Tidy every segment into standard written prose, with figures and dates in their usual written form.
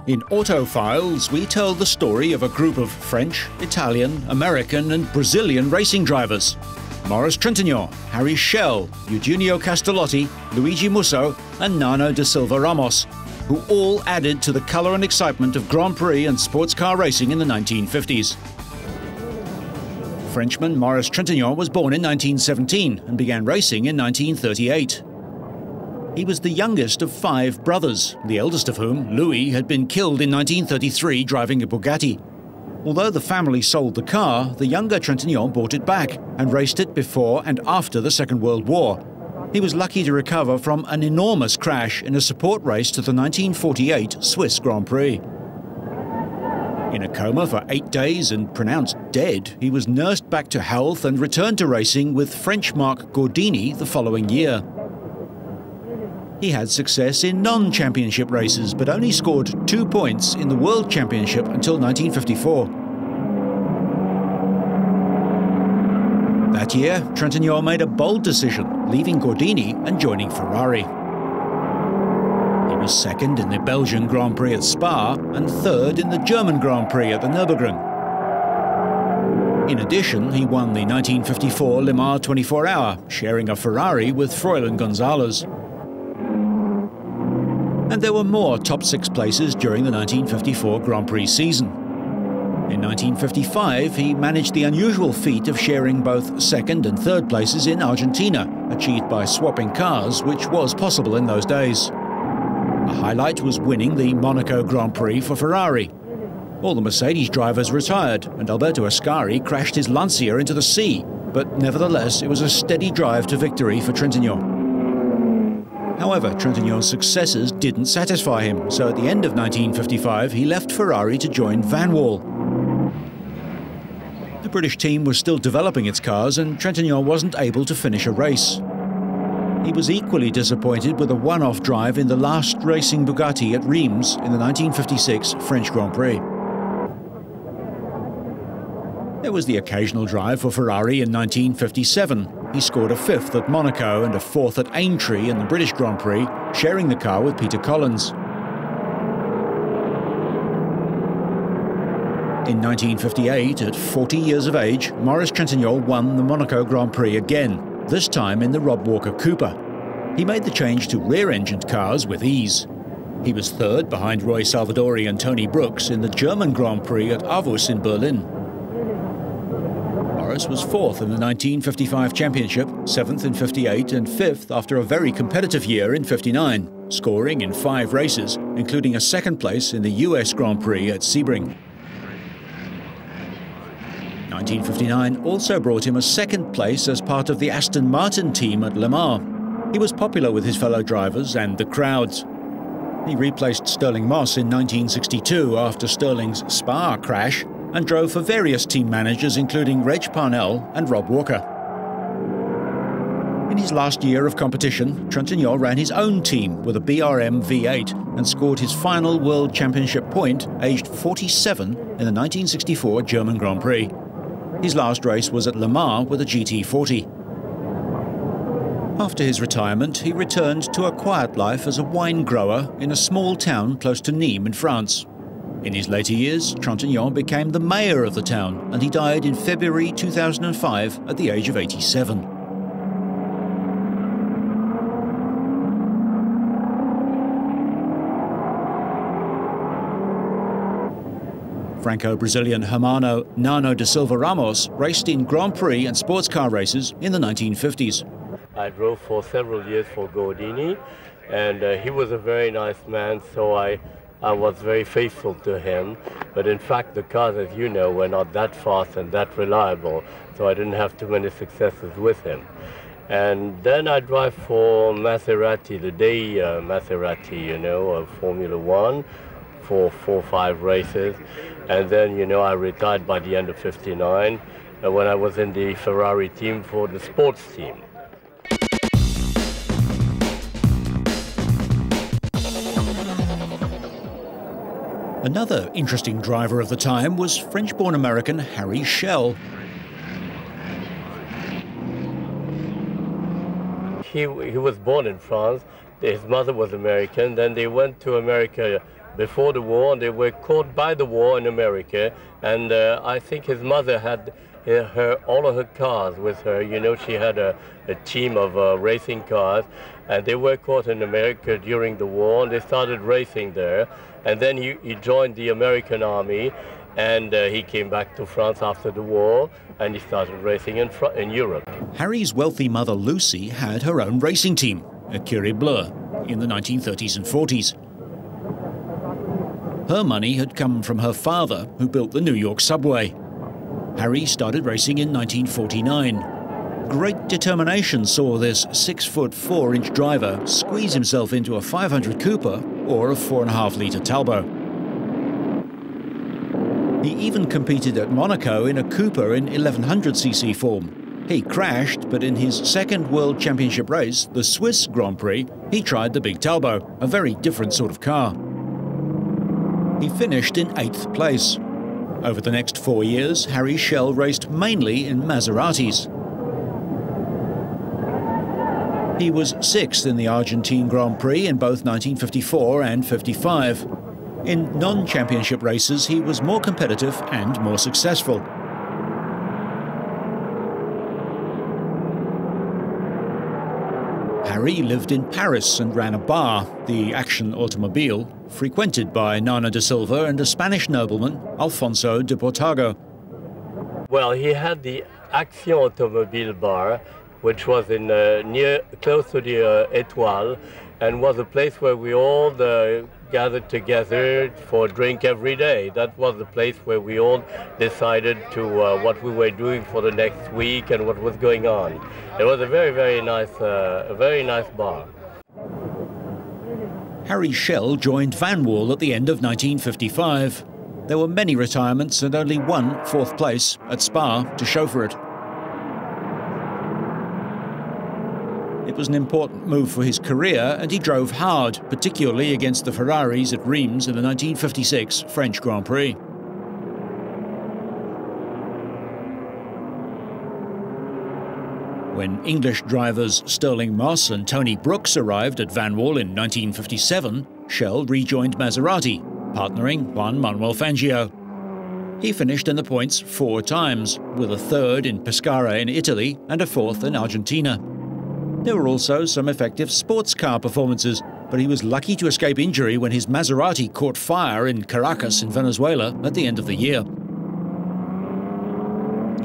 In Autofiles, we tell the story of a group of French, Italian, American and Brazilian racing drivers. Maurice Trintignant, Harry Schell, Eugenio Castellotti, Luigi Musso and Nano da Silva Ramos, who all added to the colour and excitement of Grand Prix and sports car racing in the 1950s. Frenchman Maurice Trintignant was born in 1917 and began racing in 1938. He was the youngest of 5 brothers, the eldest of whom, Louis, had been killed in 1933 driving a Bugatti. Although the family sold the car, the younger Trintignant bought it back and raced it before and after the Second World War. He was lucky to recover from an enormous crash in a support race to the 1948 Swiss Grand Prix. In a coma for 8 days and pronounced dead, he was nursed back to health and returned to racing with French Marc Gordini the following year. He had success in non-championship races, but only scored 2 points in the World Championship until 1954. That year, Trintignant made a bold decision, leaving Gordini and joining Ferrari. He was second in the Belgian Grand Prix at Spa and third in the German Grand Prix at the Nürburgring. In addition, he won the 1954 Le Mans 24-hour, sharing a Ferrari with Froilan Gonzalez. And there were more top 6 places during the 1954 Grand Prix season. In 1955, he managed the unusual feat of sharing both second and third places in Argentina, achieved by swapping cars, which was possible in those days. A highlight was winning the Monaco Grand Prix for Ferrari. All the Mercedes drivers retired, and Alberto Ascari crashed his Lancia into the sea, but nevertheless it was a steady drive to victory for Trintignant. However, Trintignant's successes didn't satisfy him, so at the end of 1955 he left Ferrari to join Vanwall. The British team was still developing its cars and Trintignant wasn't able to finish a race. He was equally disappointed with a one-off drive in the last racing Bugatti at Reims in the 1956 French Grand Prix. There was the occasional drive for Ferrari in 1957. He scored a 5th at Monaco and a 4th at Aintree in the British Grand Prix, sharing the car with Peter Collins. In 1958, at 40 years of age, Maurice Trintignant won the Monaco Grand Prix again, this time in the Rob Walker Cooper. He made the change to rear-engined cars with ease. He was third behind Roy Salvadori and Tony Brooks in the German Grand Prix at Avus in Berlin. Maurice was 4th in the 1955 championship, 7th in 58 and 5th after a very competitive year in 59, scoring in 5 races, including a 2nd place in the US Grand Prix at Sebring. 1959 also brought him a 2nd place as part of the Aston Martin team at Le Mans. He was popular with his fellow drivers and the crowds. He replaced Stirling Moss in 1962 after Stirling's Spa crash and drove for various team managers including Reg Parnell and Rob Walker. In his last year of competition, Trintignant ran his own team with a BRM V8 and scored his final World Championship point, aged 47, in the 1964 German Grand Prix. His last race was at Le Mans with a GT40. After his retirement, he returned to a quiet life as a wine grower in a small town close to Nîmes in France. In his later years, Trintignant became the mayor of the town, and he died in February 2005 at the age of 87. Franco-Brazilian Hermano Nano da Silva Ramos raced in Grand Prix and sports car races in the 1950s. I drove for several years for Gordini, and he was a very nice man, so I was very faithful to him. But in fact, the cars, as you know, were not that fast and that reliable, so I didn't have too many successes with him. And then I drive for Maserati, the day Maserati, you know, of Formula One, for 4 or 5 races. And then, you know, I retired by the end of 59 when I was in the Ferrari team for the sports team. Another interesting driver of the time was French-born American Harry Schell. He was born in France. His mother was American. Then they went to America before the war, and they were caught by the war in America. And I think his mother had all of her cars with her. You know, she had a team of racing cars, and they were caught in America during the war, and they started racing there. And then he joined the American Army, and he came back to France after the war, and he started racing in Europe. Harry's wealthy mother Lucy had her own racing team, Écurie Bleue, in the 1930s and 40s. Her money had come from her father, who built the New York subway. Harry started racing in 1949. Great determination saw this 6'4" driver squeeze himself into a 500 Cooper or a 4.5-litre Talbot. He even competed at Monaco in a Cooper in 1100cc form. He crashed, but in his second World Championship race, the Swiss Grand Prix, he tried the big Talbot, a very different sort of car. He finished in 8th place. Over the next 4 years, Harry Schell raced mainly in Maseratis. He was 6th in the Argentine Grand Prix in both 1954 and 55. In non-championship races, he was more competitive and more successful. Harry lived in Paris and ran a bar, the Action Automobile, frequented by Nana da Silva and a Spanish nobleman, Alfonso de Portago. Well, he had the Action Automobile bar, which was in close to the Étoile, and was a place where we all gathered together for a drink every day. That was the place where we all decided to what we were doing for the next week and what was going on. It was a very nice bar. Harry Schell joined Vanwall at the end of 1955. There were many retirements and only one 4th place at Spa to show for it. It was an important move for his career, and he drove hard, particularly against the Ferraris at Reims in the 1956 French Grand Prix. When English drivers Stirling Moss and Tony Brooks arrived at Vanwall in 1957, Schell rejoined Maserati, partnering Juan Manuel Fangio. He finished in the points 4 times, with a 3rd in Pescara in Italy and a 4th in Argentina. There were also some effective sports car performances, but he was lucky to escape injury when his Maserati caught fire in Caracas in Venezuela at the end of the year.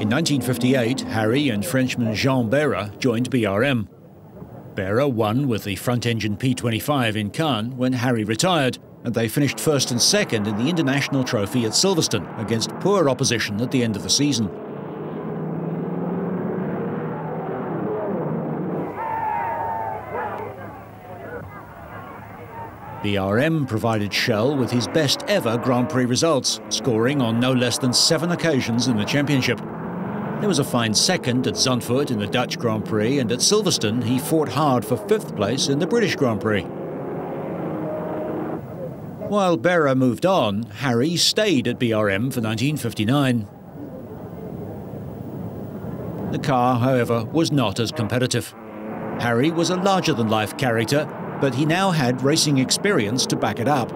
In 1958, Harry and Frenchman Jean Behra joined BRM. Behra won with the front-engine P25 in Cannes when Harry retired, and they finished 1st and 2nd in the International Trophy at Silverstone against poor opposition at the end of the season. BRM provided Schell with his best ever Grand Prix results, scoring on no less than 7 occasions in the championship. There was a fine 2nd at Zandvoort in the Dutch Grand Prix, and at Silverstone he fought hard for 5th place in the British Grand Prix. While Behra moved on, Harry stayed at BRM for 1959. The car, however, was not as competitive. Harry was a larger-than-life character, but he now had racing experience to back it up.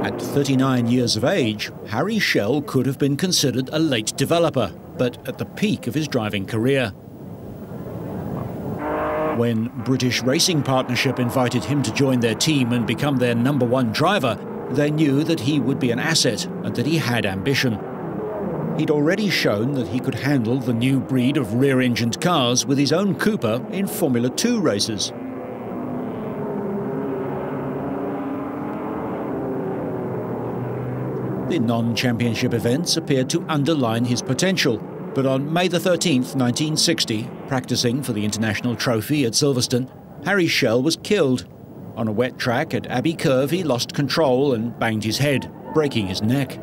At 39 years of age, Harry Schell could have been considered a late developer, but at the peak of his driving career. When British Racing Partnership invited him to join their team and become their #1 driver, they knew that he would be an asset and that he had ambition. He'd already shown that he could handle the new breed of rear-engined cars with his own Cooper in Formula 2 races. The non-championship events appeared to underline his potential, but on May the 13th, 1960, practicing for the International Trophy at Silverstone, Harry Schell was killed. On a wet track at Abbey Curve, he lost control and banged his head, breaking his neck.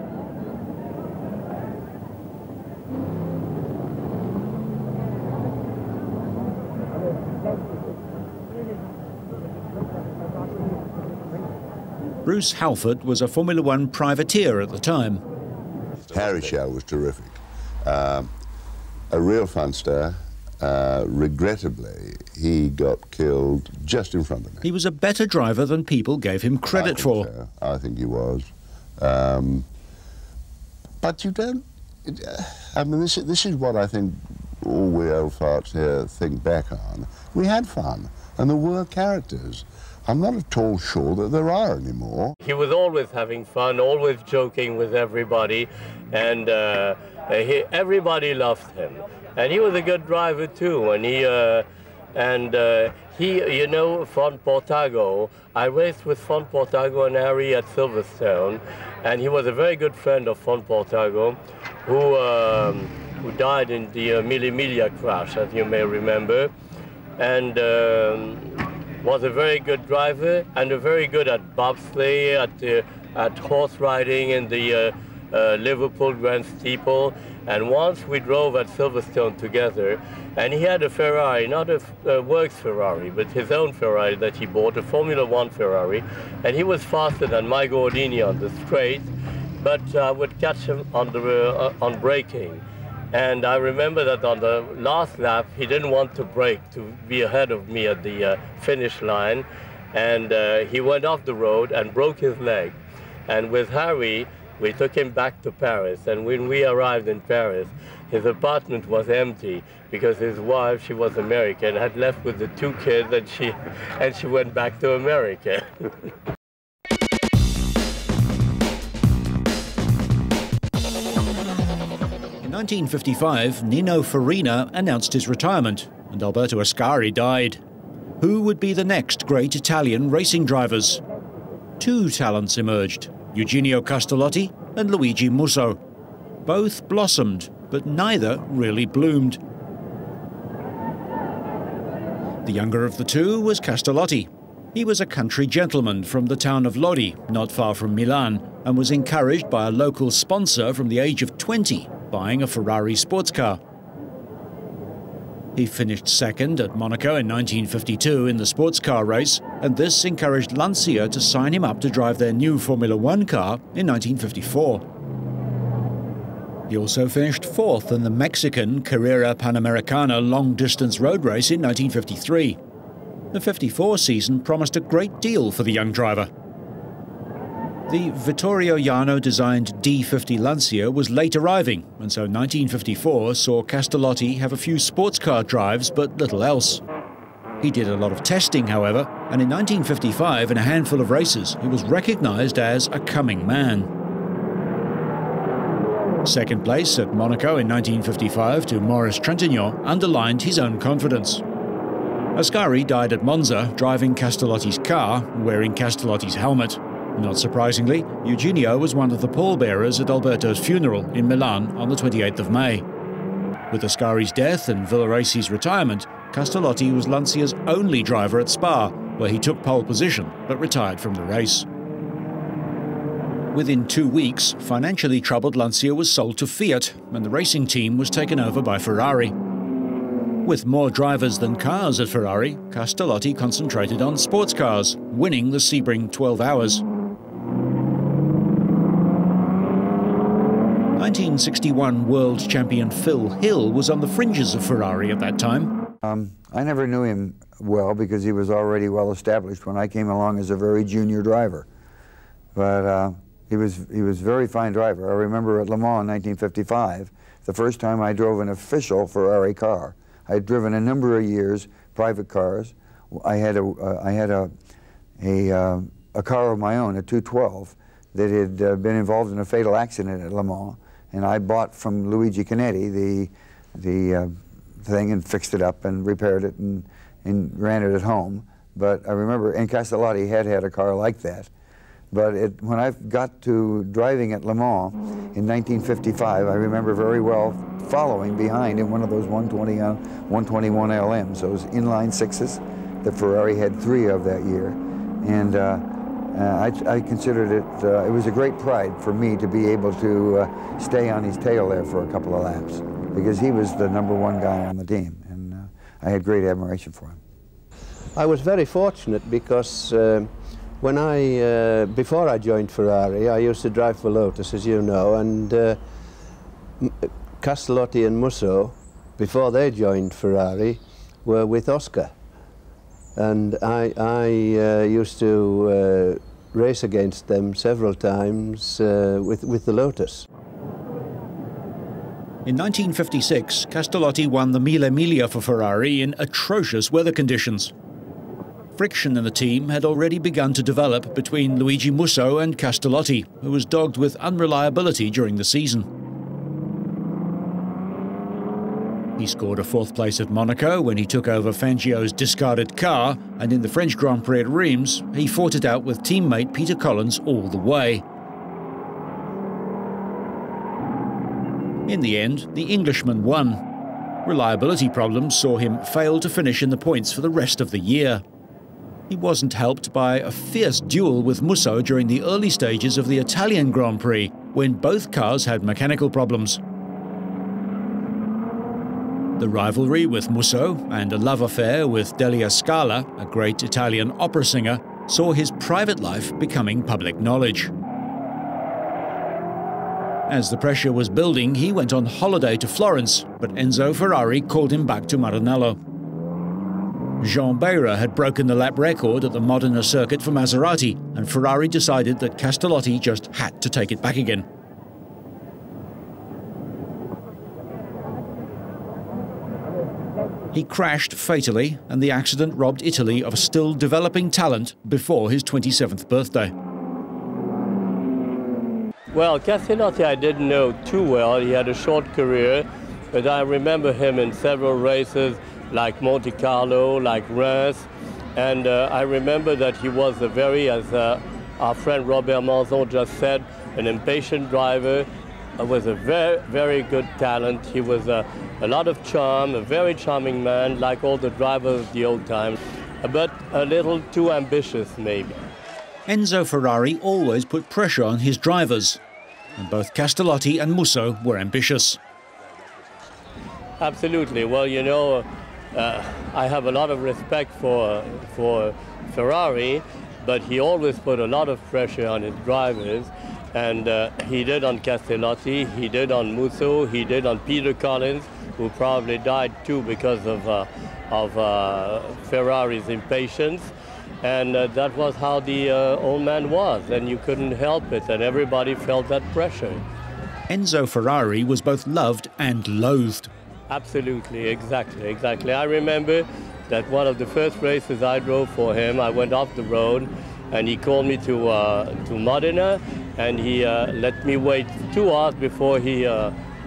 Bruce Halford was a Formula 1 privateer at the time. Harry Schell was terrific. a real funster. Regrettably, he got killed just in front of me. He was a better driver than people gave him credit for. So. I think he was. But you don't... I mean, this is what I think all we old farts here think back on. We had fun, and there were characters. I'm not at all sure that there are anymore. He was always having fun, always joking with everybody, and everybody loved him. And he was a good driver too. And he, you know, Font Portago. I raced with Font Portago and Harry at Silverstone, and he was a very good friend of Font Portago, who died in the Mille Miglia crash, as you may remember, and was a very good driver and very good at bobsleigh, at horse riding in the Liverpool Grand Steeple. And once we drove at Silverstone together, and he had a Ferrari, not a works Ferrari, but his own Ferrari that he bought, a Formula One Ferrari, and he was faster than my Gordini on the straight, but I would catch him on braking. And I remember that on the last lap, he didn't want to brake to be ahead of me at the finish line, and he went off the road and broke his leg. And with Harry, we took him back to Paris, and when we arrived in Paris, his apartment was empty because his wife, she was American, had left with the 2 kids, and she went back to America. In 1955, Nino Farina announced his retirement, and Alberto Ascari died. Who would be the next great Italian racing drivers? 2 talents emerged: Eugenio Castellotti and Luigi Musso. Both blossomed, but neither really bloomed. The younger of the 2 was Castellotti. He was a country gentleman from the town of Lodi, not far from Milan, and was encouraged by a local sponsor from the age of 20, buying a Ferrari sports car. He finished second at Monaco in 1952 in the sports car race, and this encouraged Lancia to sign him up to drive their new Formula One car in 1954. He also finished 4th in the Mexican Carrera Panamericana long-distance road race in 1953. The 54 season promised a great deal for the young driver. The Vittorio Jano-designed D50 Lancia was late arriving, and so 1954 saw Castellotti have a few sports car drives but little else. He did a lot of testing, however, and in 1955, in a handful of races, he was recognized as a coming man. Second place at Monaco in 1955 to Maurice Trintignant underlined his own confidence. Ascari died at Monza, driving Castellotti's car, wearing Castellotti's helmet. Not surprisingly, Eugenio was one of the pallbearers at Alberto's funeral in Milan on the 28th of May. With Ascari's death and Villarese's retirement, Castellotti was Lancia's only driver at Spa, where he took pole position but retired from the race. Within 2 weeks, financially troubled Lancia was sold to Fiat, and the racing team was taken over by Ferrari. With more drivers than cars at Ferrari, Castellotti concentrated on sports cars, winning the Sebring 12 Hours. 1961 world champion Phil Hill was on the fringes of Ferrari at that time. I never knew him well because he was already well established when I came along as a very junior driver. But he was a very fine driver. I remember at Le Mans in 1955, the first time I drove an official Ferrari car. I had driven a number of years private cars. I had a car of my own, a 212, that had been involved in a fatal accident at Le Mans, and I bought from Luigi Canetti the thing and fixed it up and repaired it and ran it at home. But I remember, and Castellotti had a car like that. But when I got to driving at Le Mans in 1955, I remember very well following behind in one of those 121 LMs, those inline sixes that Ferrari had 3 of that year. And I considered it was a great pride for me to be able to stay on his tail there for a couple of laps, because he was the #1 guy on the team, and I had great admiration for him. I was very fortunate because before I joined Ferrari, I used to drive for Lotus, as you know, and Castellotti and Musso before they joined Ferrari, were with Oscar. And I used to race against them several times with the Lotus. In 1956, Castellotti won the Mille Miglia for Ferrari in atrocious weather conditions. Friction in the team had already begun to develop between Luigi Musso and Castellotti, who was dogged with unreliability during the season. He scored a 4th place at Monaco when he took over Fangio's discarded car, and in the French Grand Prix at Reims, he fought it out with teammate Peter Collins all the way. In the end, the Englishman won. Reliability problems saw him fail to finish in the points for the rest of the year. He wasn't helped by a fierce duel with Musso during the early stages of the Italian Grand Prix, when both cars had mechanical problems. The rivalry with Musso and a love affair with Delia Scala, a great Italian opera singer, saw his private life becoming public knowledge. As the pressure was building, he went on holiday to Florence, but Enzo Ferrari called him back to Maranello. Jean Beira had broken the lap record at the Modena circuit for Maserati, and Ferrari decided that Castellotti just had to take it back again. He crashed fatally, and the accident robbed Italy of a still developing talent before his 27th birthday. Well, Castellotti I didn't know too well. He had a short career, but I remember him in several races like Monte Carlo, like Reims, and I remember that he was a very, as our friend Robert Manzon just said, an impatient driver, was a very, very good talent. He was a lot of charm, a very charming man, like all the drivers of the old times, but a little too ambitious maybe. Enzo Ferrari always put pressure on his drivers, and both Castellotti and Musso were ambitious. Absolutely. Well, you know, I have a lot of respect for Ferrari, but he always put a lot of pressure on his drivers, and he did on Castellotti, he did on Musso, he did on Peter Collins, who probably died too because of Ferrari's impatience. And that was how the old man was, and you couldn't help it, and everybody felt that pressure. Enzo Ferrari was both loved and loathed. Absolutely, exactly. I remember that one of the first races I drove for him, I went off the road, and he called me to Modena, and he let me wait 2 hours before he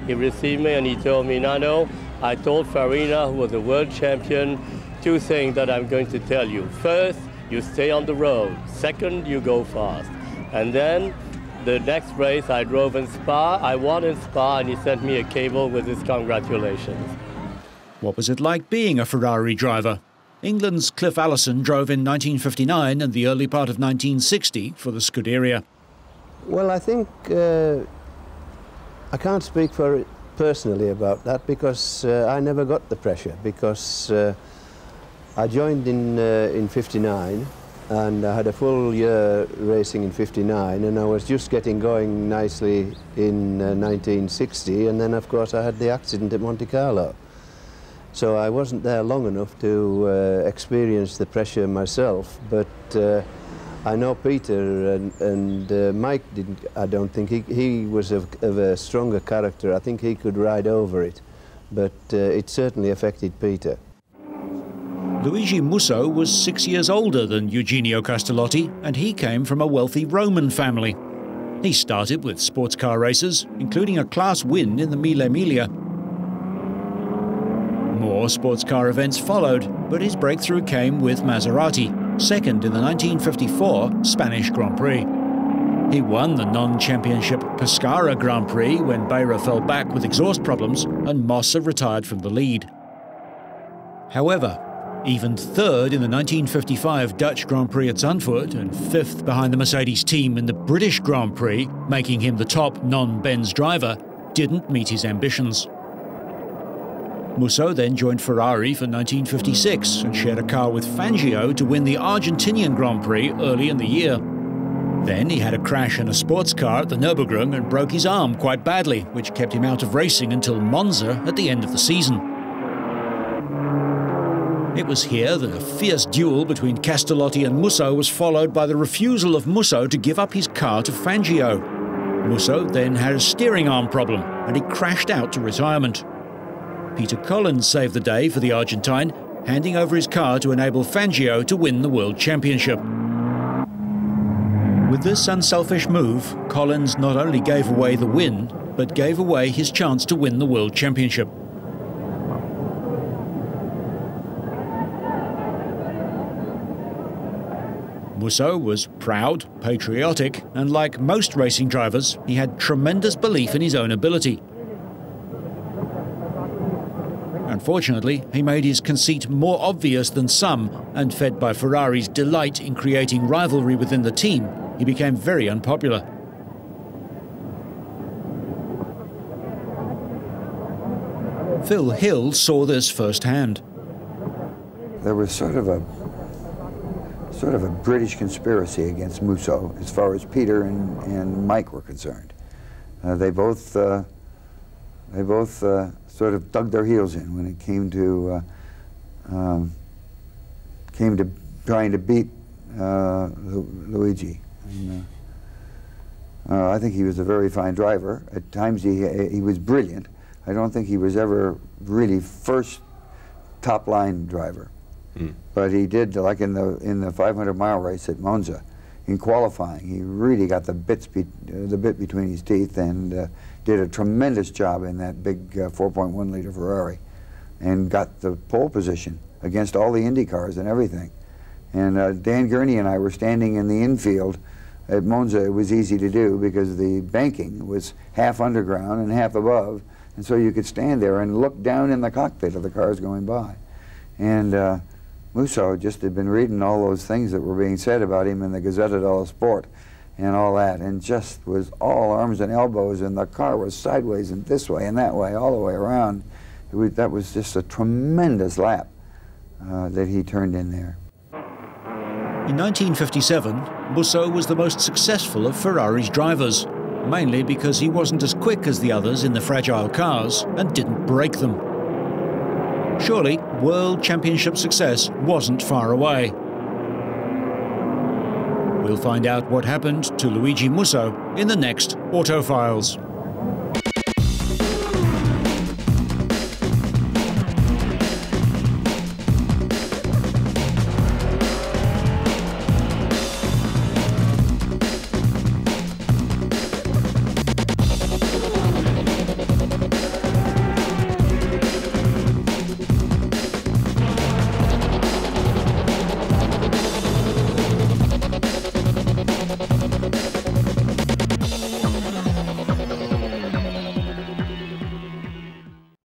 received me, and he told me, Nano, I told Farina, who was a world champion, 2 things that I'm going to tell you. First, you stay on the road. Second, you go fast. And then the next race I drove in Spa, I won in Spa, and he sent me a cable with his congratulations. What was it like being a Ferrari driver? England's Cliff Allison drove in 1959 and the early part of 1960 for the Scuderia. Well, I think I can't speak for personally about that because I never got the pressure, because I joined in 59 and I had a full year racing in 59, and I was just getting going nicely in 1960, and then of course I had the accident at Monte Carlo. So I wasn't there long enough to experience the pressure myself, but I know Peter and Mike didn't. I don't think he was of a stronger character. I think he could ride over it, but it certainly affected Peter. Luigi Musso was 6 years older than Eugenio Castellotti, and he came from a wealthy Roman family. He started with sports car races, including a class win in the Mille Miglia. More sports car events followed, but his breakthrough came with Maserati, second in the 1954 Spanish Grand Prix. He won the non-championship Pescara Grand Prix when Beira fell back with exhaust problems and Mossa retired from the lead. However, even third in the 1955 Dutch Grand Prix at Zandvoort and fifth behind the Mercedes team in the British Grand Prix, making him the top non-Benz driver, didn't meet his ambitions. Musso then joined Ferrari for 1956 and shared a car with Fangio to win the Argentinian Grand Prix early in the year. Then he had a crash in a sports car at the Nürburgring and broke his arm quite badly, which kept him out of racing until Monza at the end of the season. It was here that a fierce duel between Castellotti and Musso was followed by the refusal of Musso to give up his car to Fangio. Musso then had a steering arm problem and he crashed out to retirement. Peter Collins saved the day for the Argentine, handing over his car to enable Fangio to win the World Championship. With this unselfish move, Collins not only gave away the win, but gave away his chance to win the World Championship. Musso was proud, patriotic, and like most racing drivers, he had tremendous belief in his own ability. Unfortunately, he made his conceit more obvious than some, and fed by Ferrari's delight in creating rivalry within the team, he became very unpopular. Phil Hill saw this firsthand. There was sort of a British conspiracy against Musso as far as Peter and Mike were concerned. They both sort of dug their heels in when it came to trying to beat Luigi. And, I think he was a very fine driver. At times he was brilliant. I don't think he was ever really first top-line driver. But he did, like in the 500-mile race at Monza, in qualifying, he really got the bit between his teeth and did a tremendous job in that big 4.1-liter Ferrari, and got the pole position against all the Indy cars and everything. And Dan Gurney and I were standing in the infield at Monza. It was easy to do because the banking was half underground and half above, and so you could stand there and look down in the cockpit of the cars going by. And Musso just had been reading all those things that were being said about him in the Gazzetta dello Sport and all that, and just was all arms and elbows, and the car was sideways and this way and that way, all the way around. That was just a tremendous lap that he turned in there. In 1957, Musso was the most successful of Ferrari's drivers, mainly because he wasn't as quick as the others in the fragile cars and didn't break them. Surely, World Championship success wasn't far away. We'll find out what happened to Luigi Musso in the next Autofiles.